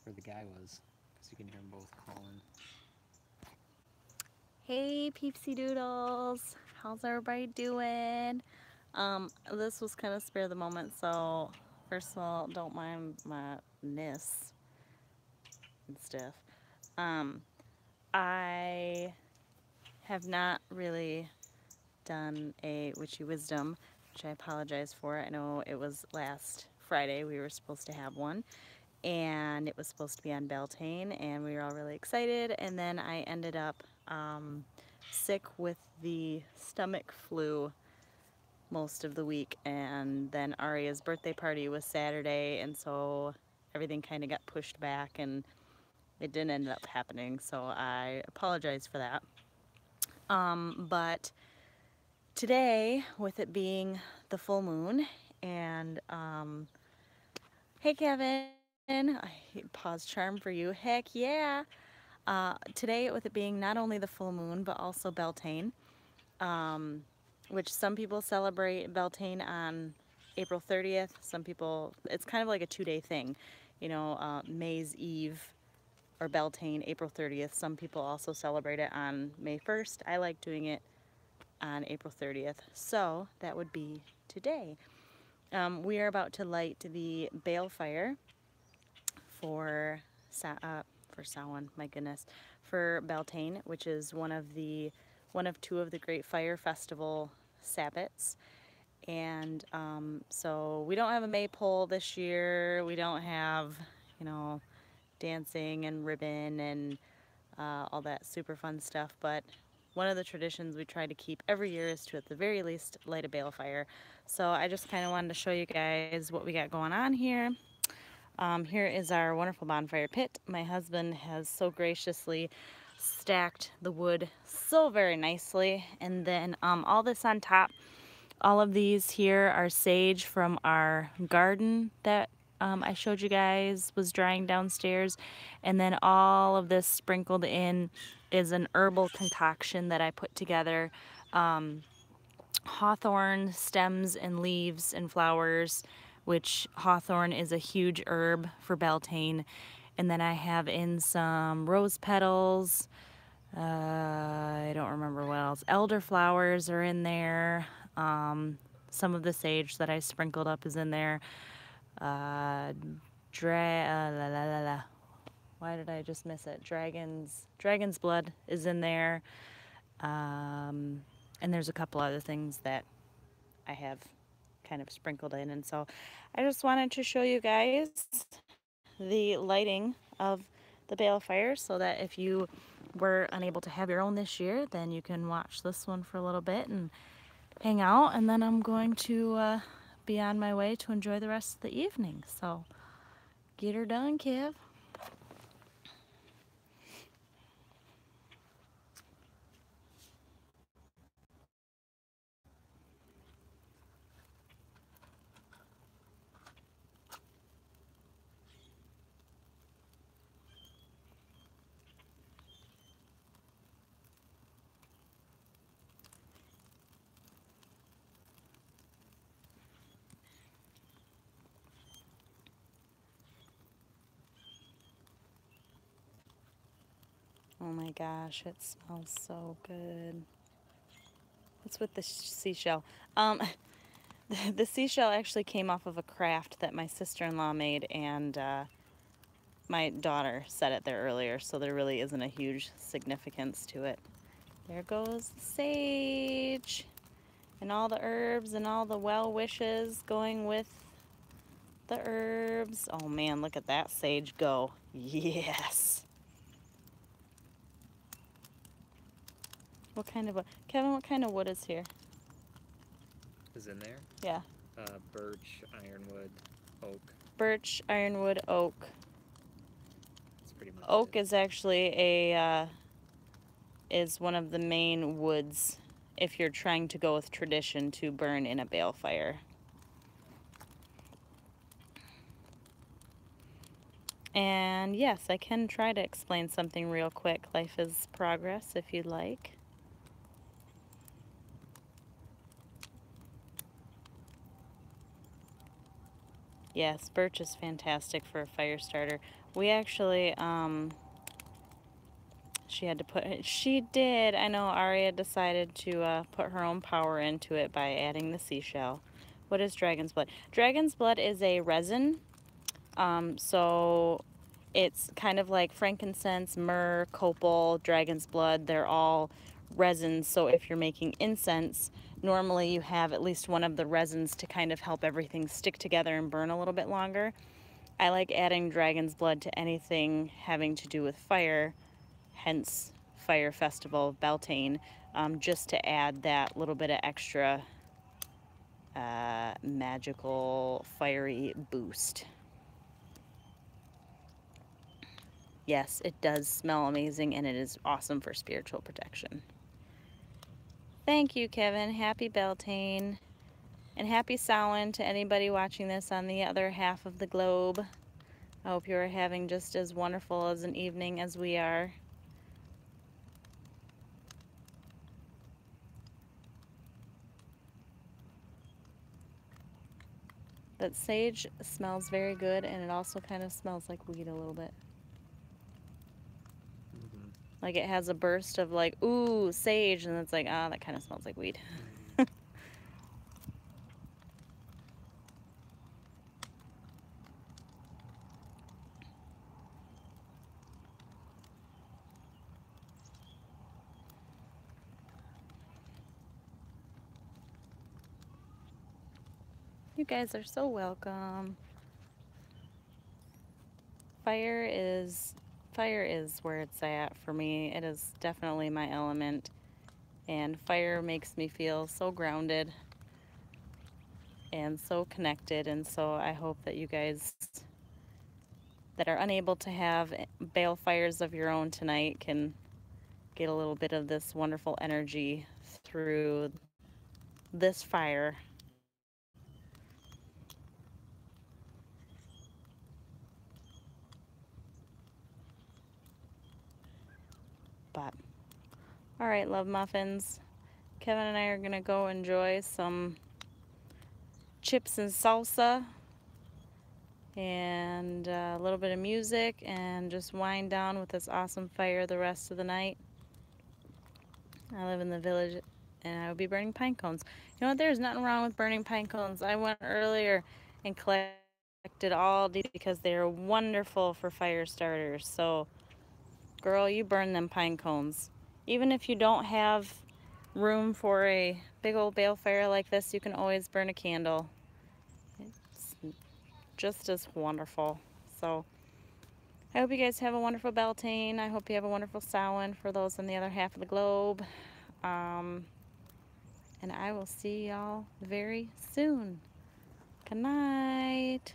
where the guy was, because you can hear them both calling. Hey peepsy doodles, how's everybody doing? This was kind of spare the moment, so first of all, don't mind my ness and stuff. Um, I have not really done a witchy wisdom, which I apologize for. I know it was last Friday we were supposed to have one, and it was supposed to be on Beltane, and we were all really excited, and then I ended up sick with the stomach flu most of the week, and then Aria's birthday party was Saturday, and so everything kind of got pushed back, and it didn't end up happening, so I apologize for that. But today, with it being the full moon, and hey Kevin, pause charm for you. Heck yeah! Today, with it being not only the full moon but also Beltane, um, which some people celebrate Beltane on April 30th. Some people, it's kind of like a 2-day thing, May's Eve or Beltane, April 30th. Some people also celebrate it on May 1st. I like doing it on April 30th, so that would be today. We are about to light the Balefire for for Samhain, my goodness, for Beltane, which is one of two of the Great Fire Festival Sabbats. And so we don't have a maypole this year. We don't have, you know, dancing and ribbon and all that super fun stuff. But one of the traditions we try to keep every year is to, at the very least, light a balefire. So I just kind of wanted to show you guys what we got going on here. Here is our wonderful bonfire pit. My husband has so graciously stacked the wood so very nicely. And then all this on top, all of these here are sage from our garden that I showed you guys was drying downstairs. And then all of this sprinkled in is an herbal concoction that I put together. Hawthorn stems and leaves and flowers, which hawthorn is a huge herb for Beltane. And then I have in some rose petals. I don't remember what else. Elder flowers are in there. Some of the sage that I sprinkled up is in there. La, la, la, la. Why did I just miss it? Dragon's blood is in there. And there's a couple other things that I have kind of sprinkled in. And so I just wanted to show you guys the lighting of the balefire so that if you were unable to have your own this year, then you can watch this one for a little bit and hang out. And then I'm going to be on my way to enjoy the rest of the evening. So get her done, Kev. Oh my gosh, it smells so good. What's with the seashell? The seashell actually came off of a craft that my sister-in-law made, and my daughter set it there earlier, so there really isn't a huge significance to it. There goes the sage, and all the herbs and all the well wishes going with the herbs. Oh man, look at that sage go. Yes. What kind of wood? Kevin, what kind of wood is here? Is in there? Yeah. Birch, ironwood, oak. Birch, ironwood, oak. That's pretty much Oak it. is actually is one of the main woods if you're trying to go with tradition to burn in a balefire. And yes, I can try to explain something real quick. Life is progress if you'd like. Yes, birch is fantastic for a fire starter. We actually, she did, I know Aria decided to put her own power into it by adding the seashell. What is dragon's blood? Dragon's blood is a resin, so it's kind of like frankincense, myrrh, copal, dragon's blood. They're all resins, so if you're making incense, normally you have at least one of the resins to kind of help everything stick together and burn a little bit longer. I like adding dragon's blood to anything having to do with fire, hence Fire Festival of Beltane, just to add that little bit of extra magical, fiery boost. Yes, it does smell amazing, and it is awesome for spiritual protection. Thank you, Kevin. Happy Beltane. And happy Samhain to anybody watching this on the other half of the globe. I hope you are having just as wonderful as an evening as we are. But sage smells very good, and it also kind of smells like weed a little bit. Like it has a burst of like, ooh, sage, and it's like, ah, that kind of smells like weed. You guys are so welcome. Fire is where it's at for me. It is definitely my element, and fire makes me feel so grounded and so connected. And so I hope that you guys that are unable to have balefires of your own tonight can get a little bit of this wonderful energy through this fire. But all right, love muffins. Kevin and I are gonna go enjoy some chips and salsa and a little bit of music and just wind down with this awesome fire the rest of the night. I live in the village and I will be burning pine cones. You know what? There's nothing wrong with burning pine cones. I went earlier and collected all these because they're wonderful for fire starters. So, girl, you burn them pine cones. Even if you don't have room for a big old balefire like this, you can always burn a candle. It's just as wonderful. So, I hope you guys have a wonderful Beltane. I hope you have a wonderful Samhain for those on the other half of the globe. And I will see y'all very soon. Good night.